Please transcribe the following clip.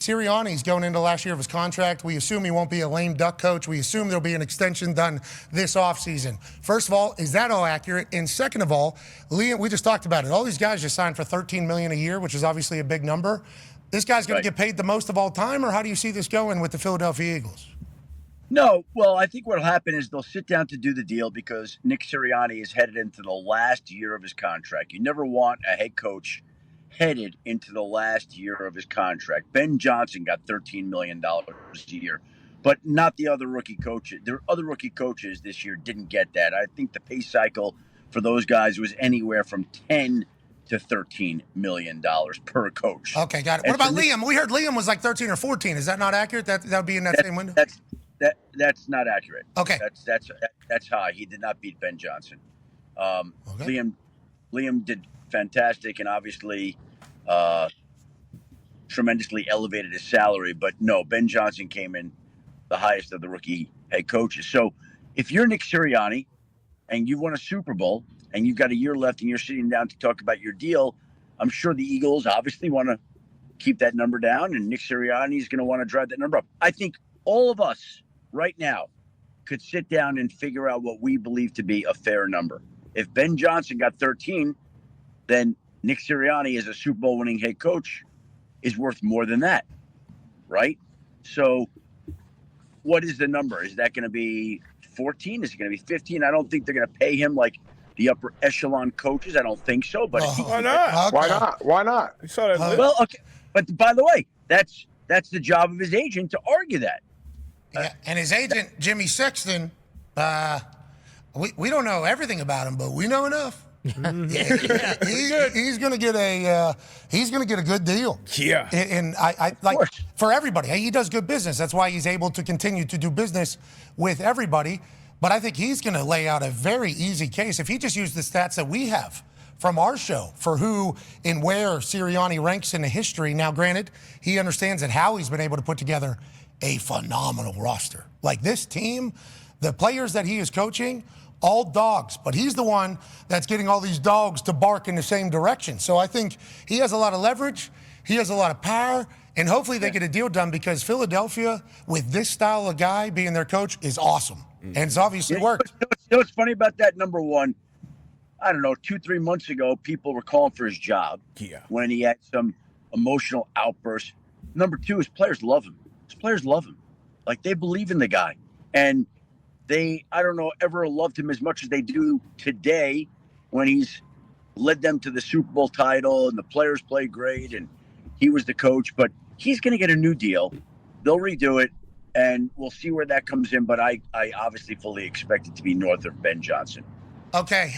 Sirianni's going into last year of his contract. We assume he won't be a lame duck coach. We assume there'll be an extension done this offseason. First of all, is that all accurate? And second of all, Liam, we just talked about it. All these guys just signed for $13 million a year, which is obviously a big number. This guy's going to get paid the most of all time, or how do you see this going with the Philadelphia Eagles? No, well, I think what'll happen is they'll sit down to do the deal because Nick Sirianni is headed into the last year of his contract. You never want a head coach headed into the last year of his contract. Ben Johnson got $13 million a year, but not the other rookie coaches. Their other rookie coaches this year didn't get that. I think the pay cycle for those guys was anywhere from $10 to $13 million per coach. Okay, got it. What about Liam? We heard Liam was like 13 or 14. Is that not accurate? That would be in that same window? That's not accurate. Okay. That's high. He did not beat Ben Johnson. Liam did fantastic and obviously tremendously elevated his salary. But no, Ben Johnson came in the highest of the rookie head coaches. So if you're Nick Sirianni and you've won a Super Bowl and you've got a year left and you're sitting down to talk about your deal, I'm sure the Eagles obviously want to keep that number down, and Nick Sirianni is going to want to drive that number up. I think all of us right now could sit down and figure out what we believe to be a fair number. If Ben Johnson got 13, then Nick Sirianni as a Super Bowl winning head coach is worth more than that, right? So what is the number? Is that going to be 14? Is it going to be 15? I don't think they're going to pay him like the upper echelon coaches. I don't think so. But why not? Okay. Why not? You saw that. Well, okay. But by the way, that's the job of his agent to argue that. Yeah, and his agent, Jimmy Sexton, we don't know everything about him, but we know enough. He's going to get a good deal. Yeah. And I like for everybody. He does good business. That's why he's able to continue to do business with everybody. But I think he's going to lay out a very easy case if he just used the stats that we have from our show for who and where Sirianni ranks in the history. Now, granted, he understands that how he's been able to put together a phenomenal roster. Like this team, the players that he is coaching, all dogs, but he's the one that's getting all these dogs to bark in the same direction. So I think he has a lot of leverage, he has a lot of power, and hopefully they get a deal done because Philadelphia, with this style of guy being their coach, is awesome. And it's obviously worked. You know what's funny about that? Number one, I don't know, 2-3 months ago, people were calling for his job when he had some emotional outbursts. Number two, his players love him. His players love him. Like, they believe in the guy. And they, I don't know, ever loved him as much as they do today when he's led them to the Super Bowl title and the players play great and he was the coach. But he's going to get a new deal. They'll redo it, and we'll see where that comes in. But I obviously fully expect it to be north of Ben Johnson. Okay.